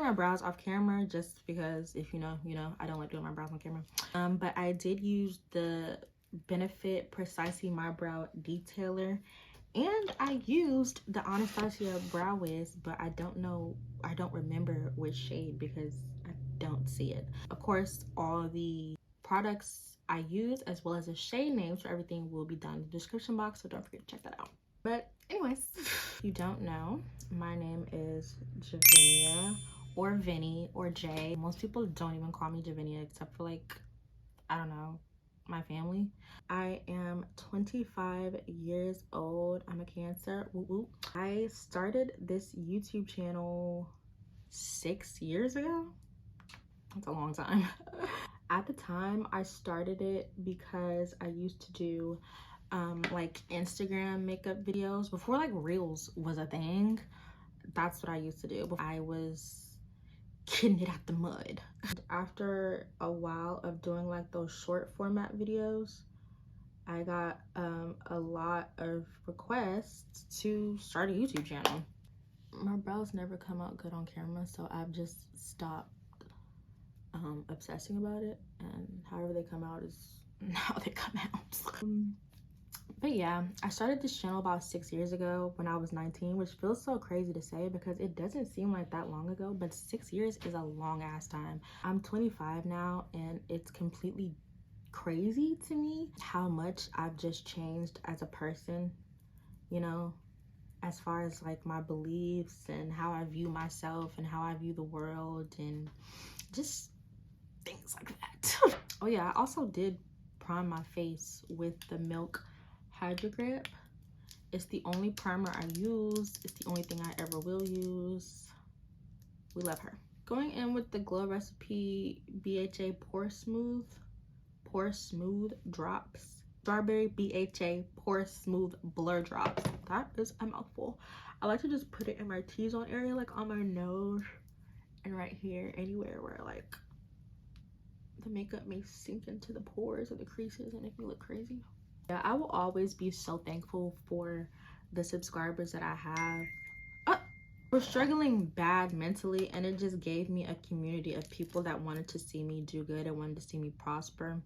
my brows off camera just because if you know, I don't like doing my brows on camera. But I did use the Benefit Precisely My Brow Detailer, and I used the Anastasia Brow Wiz, but I don't remember which shade because I don't see it. Of course, all the products I use as well as the shade names for everything will be down in the description box, so don't forget to check that out. But anyways, if you don't know, my name is Javinia, or Vinny, or Jay. Most people don't even call me Javinia except for, like, I don't know, my family. I am 25 years old. I'm a Cancer. Woo woo. I started this YouTube channel 6 years ago. That's a long time. At the time, I started it because I used to do like Instagram makeup videos before like Reels was a thing. That's what I used to do. I was getting it out the mud. After a while of doing like those short format videos, I got a lot of requests to start a YouTube channel. My brows never come out good on camera, so I've just stopped obsessing about it, and however they come out is how they come out. But yeah, I started this channel about 6 years ago when I was 19, which feels so crazy to say because it doesn't seem like that long ago, but 6 years is a long ass time. I'm 25 now, and it's completely crazy to me how much I've just changed as a person, you know, as far as like my beliefs and how I view myself and how I view the world and just things like that. Oh yeah, I also did prime my face with the Milk Hydrogrip. It's the only primer I use. It's the only thing I ever will use. We love her. Going in with the Glow Recipe BHA Pore Smooth Drops. Strawberry BHA Pore Smooth Blur Drops. That is a mouthful. I like to just put it in my T-zone area, like on my nose and right here, anywhere where like the makeup may sink into the pores or the creases and make me look crazy. Yeah, I will always be so thankful for the subscribers that I have. I was struggling bad mentally, and it just gave me a community of people that wanted to see me do good and wanted to see me prosper,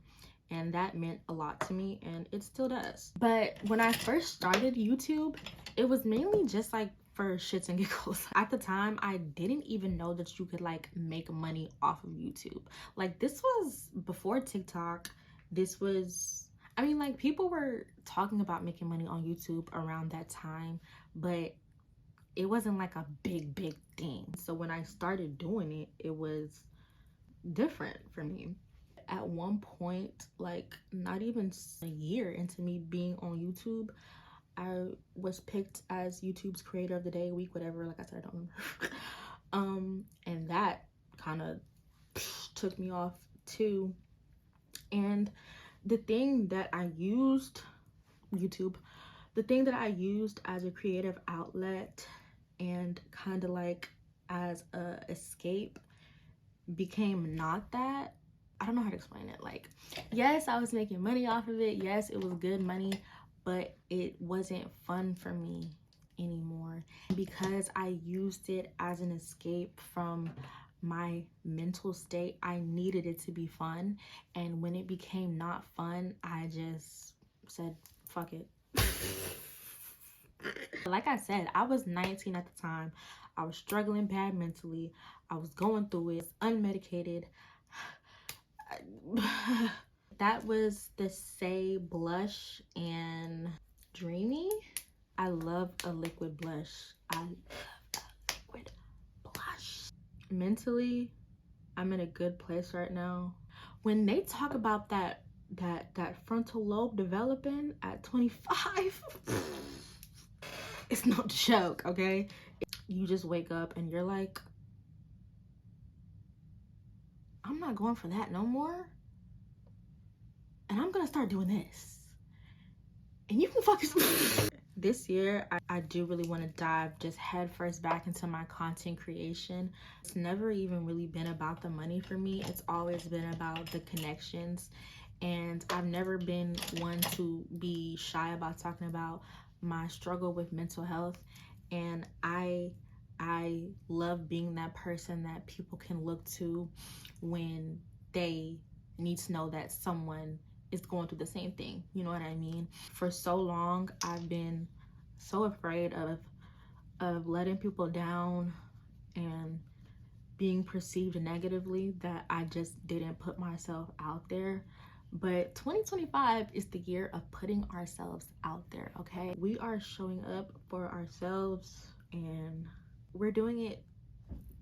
and that meant a lot to me, and it still does. But when I first started YouTube, it was mainly just like for shits and giggles. At the time, I didn't even know that you could like make money off of YouTube. Like, this was before TikTok. This was, I mean, like, people were talking about making money on YouTube around that time, but it wasn't like a big thing. So when I started doing it, it was different for me. At one point, like not even a year into me being on YouTube, I was picked as YouTube's creator of the day, week, whatever. Like I said, I don't remember. And that kind of took me off too. And the thing that I used as a creative outlet and kind of like as a escape became not that. I don't know how to explain it. Like, yes, I was making money off of it. Yes, it was good money, but it wasn't fun for me anymore. Because I used it as an escape from my mental state, I needed it to be fun. And when it became not fun, I just said, fuck it. Like I said, I was 19 at the time. I was struggling bad mentally. I was going through it, unmedicated. That was the Saie blush and Dreamy. I love a liquid blush. I love a liquid blush. Mentally, I'm in a good place right now. When they talk about that frontal lobe developing at 25, it's no joke, okay? You just wake up and you're like, I'm not going for that no more. And I'm gonna start doing this. And you can fucking This year, I do really want to dive just head first back into my content creation. It's never even really been about the money for me. It's always been about the connections. And I've never been one to be shy about talking about my struggle with mental health. And I I love being that person that people can look to when they need to know that someone is going through the same thing. You know what I mean? For so long, I've been so afraid of letting people down and being perceived negatively that I just didn't put myself out there. But 2025 is the year of putting ourselves out there, okay? We are showing up for ourselves and we're doing it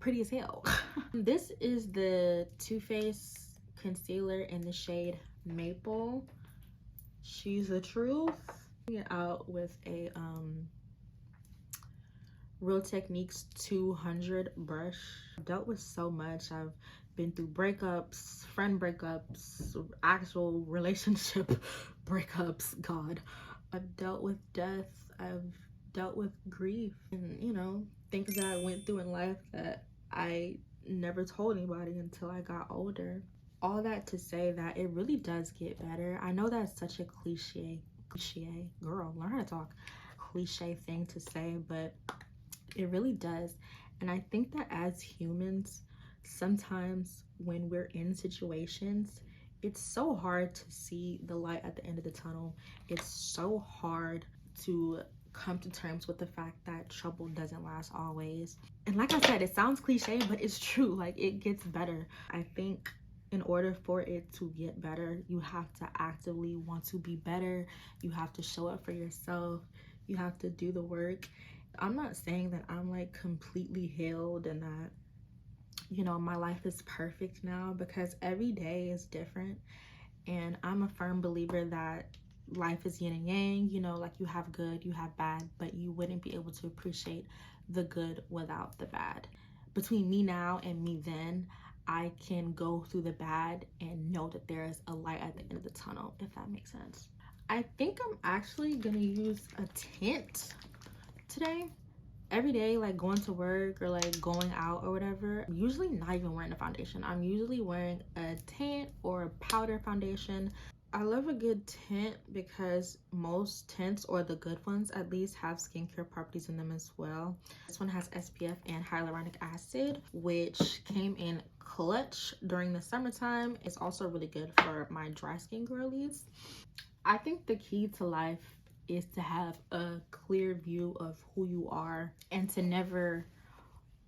pretty as hell. This is the TooFaced concealer in the shade Maple. She's the truth. Out with a Real Techniques 200 brush. I've dealt with so much. I've been through breakups, friend breakups, actual relationship breakups. God, I've dealt with death. I've dealt with grief, and you know, things that I went through in life that I never told anybody until I got older. All that to say that it really does get better. I know that's such a cliche, girl, learn how to talk, cliche thing to say, but it really does. And I think that as humans, sometimes when we're in situations, it's so hard to see the light at the end of the tunnel. It's so hard to come to terms with the fact that trouble doesn't last always. And like I said, it sounds cliche, but it's true. Like, it gets better. I think in order for it to get better, you have to actively want to be better. You have to show up for yourself. You have to do the work. I'm not saying that I'm like completely healed and that, you know, my life is perfect now, because every day is different. And I'm a firm believer that life is yin and yang, you know, like you have good, you have bad, but you wouldn't be able to appreciate the good without the bad. Between me now and me then, I can go through the bad and know that there is a light at the end of the tunnel, if that makes sense. I think I'm actually gonna use a tint today. Every day, like going to work or like going out or whatever, I'm usually not even wearing a foundation. I'm usually wearing a tint or a powder foundation. I love a good tint because most tints, or the good ones at least, have skincare properties in them as well. This one has SPF and hyaluronic acid, which came in clutch during the summertime. It's also really good for my dry skin girlies. I think the key to life is to have a clear view of who you are and to never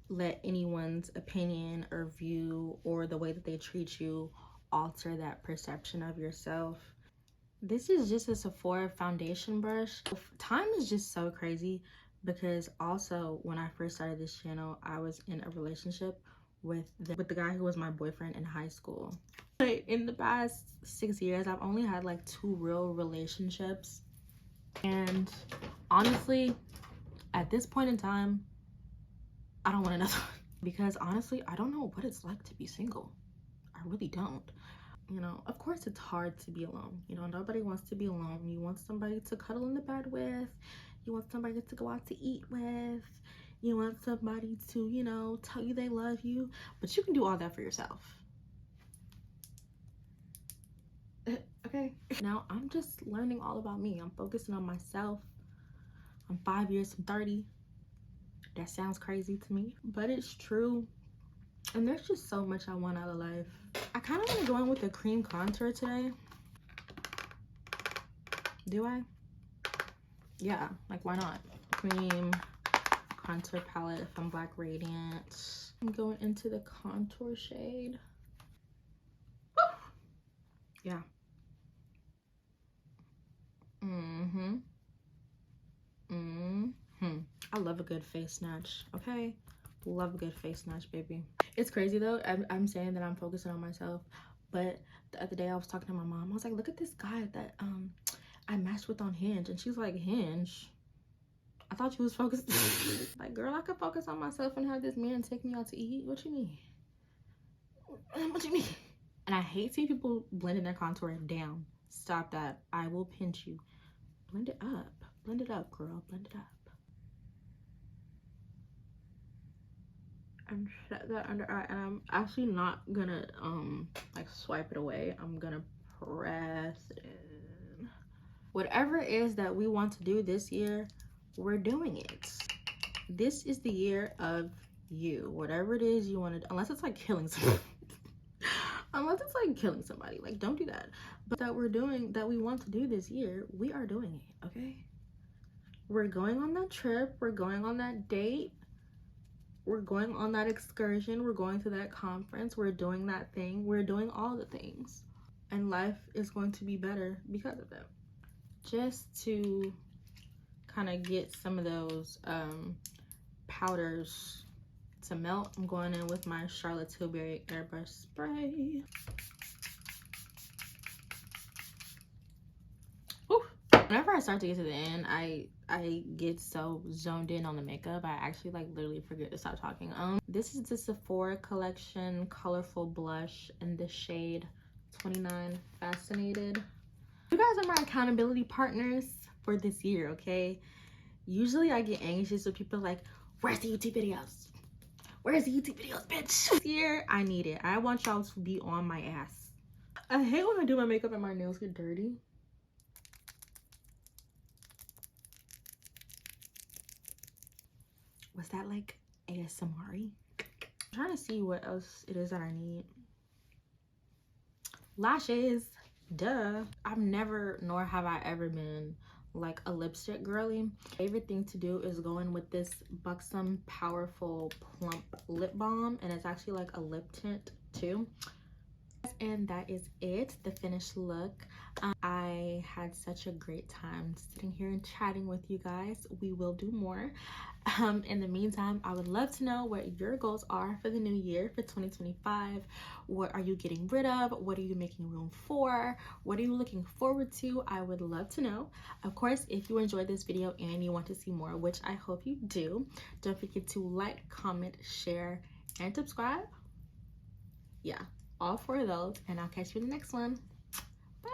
let anyone's opinion or view or the way that they treat you alter that perception of yourself. This is just a Sephora foundation brush. Time is just so crazy, because also when I first started this channel, I was in a relationship with the guy who was my boyfriend in high school. But in the past 6 years, I've only had like 2 real relationships. And honestly, at this point in time, I don't want another one. Because honestly, I don't know what it's like to be single. I really don't. You know, of course it's hard to be alone. You know, nobody wants to be alone. You want somebody to cuddle in the bed with. You want somebody to go out to eat with. You want somebody to, you know, tell you they love you. But you can do all that for yourself. Okay, now I'm just learning all about me. I'm focusing on myself. I'm 5 years from 30. That sounds crazy to me, but it's true. And there's just so much I want out of life. I kind of want to go in with a cream contour today. Do I? Yeah, like why not? Cream contour palette from Black Radiance. I'm going into the contour shade. Woo! Yeah. I love a good face snatch, okay? Love a good face snatch, baby. It's crazy though. I'm saying that I'm focusing on myself, but the other day I was talking to my mom. I was like, look at this guy that I matched with on Hinge, and she's like, Hinge? I thought you was focused. Like, girl, I could focus on myself and have this man take me out to eat. What you mean? What you mean? And I hate seeing people blending their contour down. Stop that. I will pinch you. Blend it up. Blend it up, girl. Blend it up. And set that under eye. And I'm actually not gonna like swipe it away. I'm gonna press it in. Whatever it is that we want to do this year, we're doing it. this is the year of you. Whatever it is you want to do, unless it's like killing somebody. Unless it's like killing somebody, like don't do that. But that we're doing, that we want to do this year, we are doing it, okay? We're going on that trip, we're going on that date, we're going on that excursion, we're going to that conference, we're doing that thing, we're doing all the things. And life is going to be better because of it. Just to kind of get some of those powders to melt, I'm going in with my Charlotte Tilbury Airbrush spray. Whew. Whenever I start to get to the end, I get so zoned in on the makeup, I actually like literally forget to stop talking. This is the Sephora Collection colorful blush in the shade 29 Fascinated. You guys are my accountability partners for this year, okay? Usually I get anxious when people are like, where's the YouTube videos? Where's the YouTube videos, bitch? This year, I need it. I want y'all to be on my ass. I hate when I do my makeup and my nails get dirty. Was that like ASMR-y? I'm trying to see what else it is that I need. Lashes, duh. I've never, nor have I ever been like a lipstick girly. Favorite thing to do is go in with this Buxom Powerful Plump Lip Balm, and it's actually like a lip tint too. And that is it, the finished look. I had such a great time sitting here and chatting with you guys. We will do more. In the meantime, I would love to know what your goals are for the new year, for 2025. What are you getting rid of? What are you making room for? What are you looking forward to? I would love to know. Of course, if you enjoyed this video and you want to see more, which I hope you do, don't forget to like, comment, share, and subscribe. Yeah, all four of those, and I'll catch you in the next one. Bye.